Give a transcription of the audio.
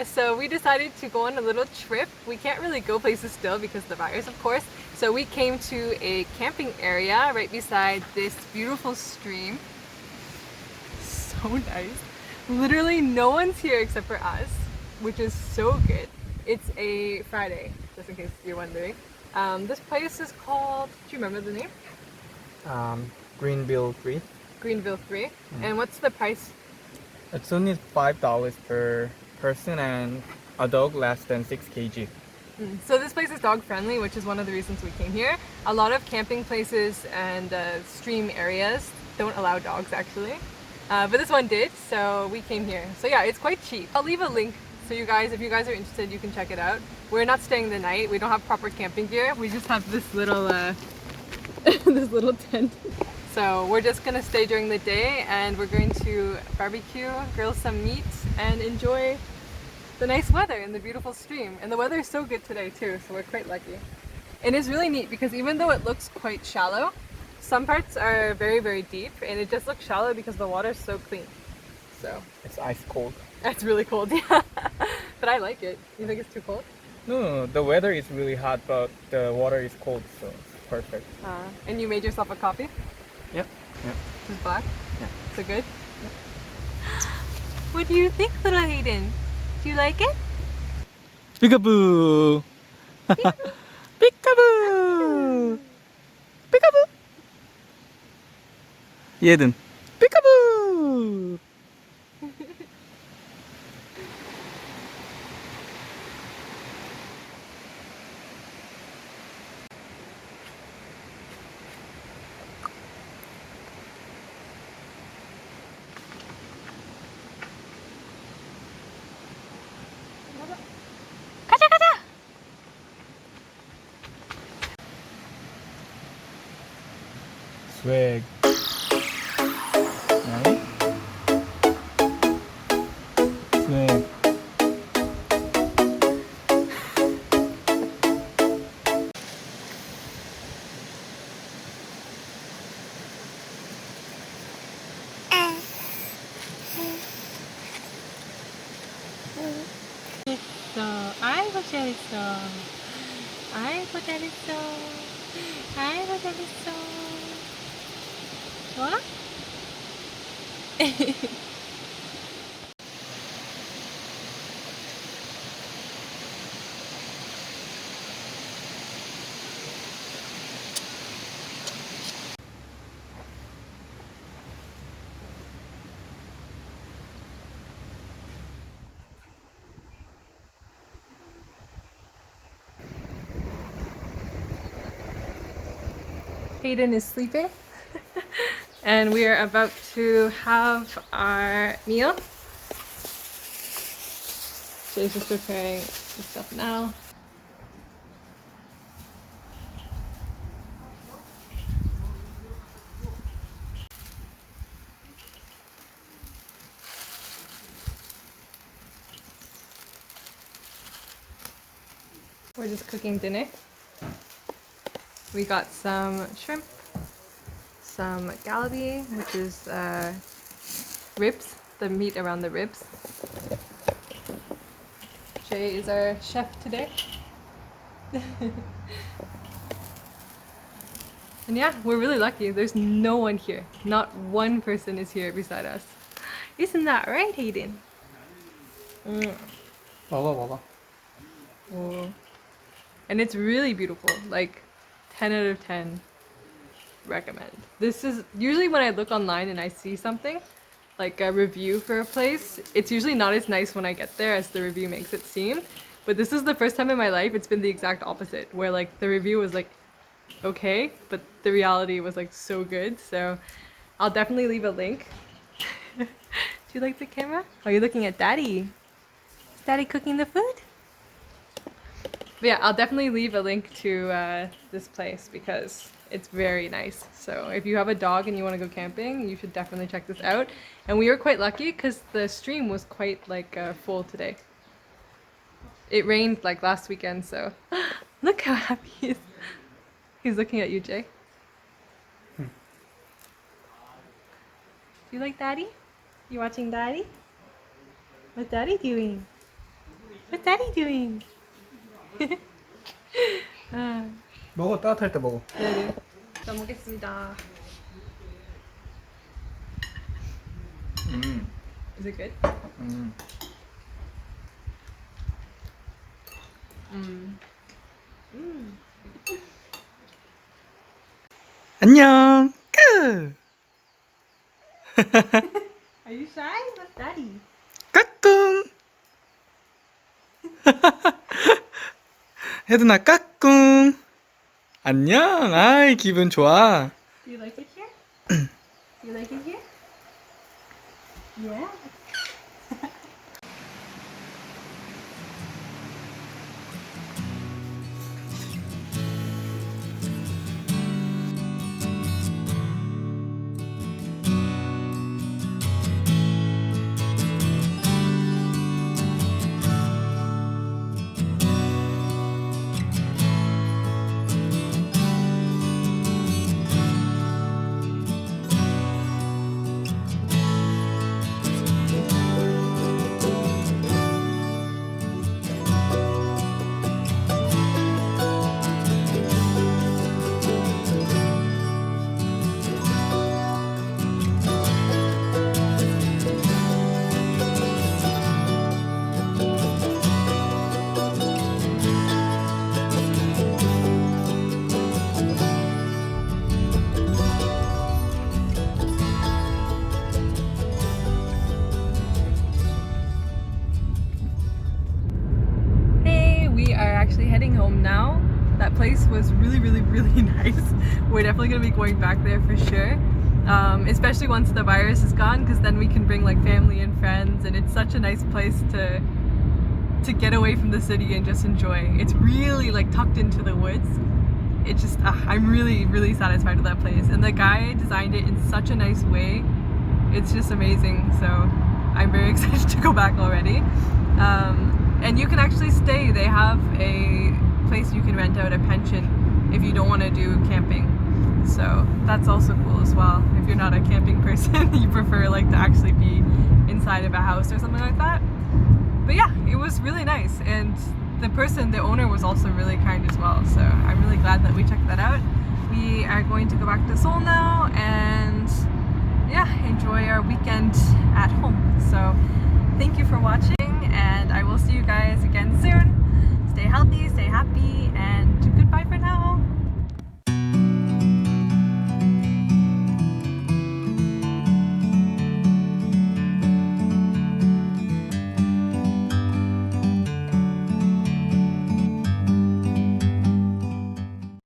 So we decided to go on a little trip. We can't really go places still because of the virus, of course. So we came to a camping area right beside this beautiful stream. So nice. Literally no one's here except for us, which is so good. It's a Friday, just in case you're wondering. This place is called, do you remember the name? Greenville 3. Greenville 3. And what's the price? It's only $5 per person and a dog less than 6 kg. So this place is dog friendly, which is one of the reasons we came here. A lot of camping places and stream areas don't allow dogs actually. But this one did, so we came here. So yeah, it's quite cheap. I'll leave a link so you guys, if you guys are interested, you can check it out. We're not staying the night. We don't have proper camping gear. We just have this little this little tent. So we're just gonna stay during the day and we're going to barbecue, grill some meat, and enjoy the nice weather and the beautiful stream. And the weather is so good today too, so we're quite lucky. And it's really neat because even though it looks quite shallow, some parts are very, very deep and it just looks shallow because the water is so clean. So It's ice cold. it's really cold, yeah. But I like it. You think it's too cold? No, the weather is really hot, but the water is cold, so it's perfect. And you made yourself a coffee? Yep. Yep. It's black? Yeah. So good? What do you think, little Hayden? Do you like it? Peekaboo! Peekaboo! Peekaboo! 얘는 peekaboo! 가자, 가자! Swag. Right? Swag. 아이고 잘했어. 아이고 잘했어. 아이고 잘했어. 좋아? Hayden is sleeping and we are about to have our meal. Jay's just preparing the stuff now. We're just cooking dinner. We got some shrimp, some galbi, which is ribs, the meat around the ribs. Jay is our chef today. And yeah, we're really lucky. There's no one here. Not one person is here beside us. Isn't that right, Hayden? 먹어. Oh. And it's really beautiful. Like 10 out of 10 recommend. This is usually when I look online and I see something like a review for a place, it's usually not as nice when I get there as the review makes it seem. But this is the first time in my life it's been the exact opposite, where like the review was like okay, but the reality was like so good. So I'll definitely leave a link. Do you like the camera? Are you looking at Daddy? Is Daddy cooking the food? But yeah, I'll definitely leave a link to this place because it's very nice. So if you have a dog and you want to go camping, you should definitely check this out. And we were quite lucky because the stream was quite like full today. It rained like last weekend, so look how happy he is. He's looking at you, Jay. Do you like Daddy? You watching Daddy? What's Daddy doing? What's Daddy doing? 아, 먹어, 따뜻할 때 먹어. 네네. 잘 먹겠습니다. Is it good? 안녕. 끝. Are you shy? What's Daddy? 까꿍. 혜준아 까꿍. 안녕. 아이 기분 좋아. Do you like it here? Do you like it here? Yeah. Actually heading home now. That place was really nice. We're definitely gonna be going back there for sure, especially once the virus is gone, because then we can bring like family and friends, and it's such a nice place to get away from the city and just enjoy. It's really like tucked into the woods. It just I'm really satisfied with that place, and the guy designed it in such a nice way. It's just amazing. So I'm very excited to go back already. And you can actually stay. They have a place you can rent out a pension if you don't want to do camping. So that's also cool as well. If you're not a camping person, you prefer like to actually be inside of a house or something like that. But yeah, it was really nice. And the owner was also really kind as well. So I'm really glad that we checked that out. We are going to go back to Seoul now and yeah, enjoy our weekend at home. So thank you for watching, and I will see you guys again soon. Stay healthy, stay happy, and goodbye.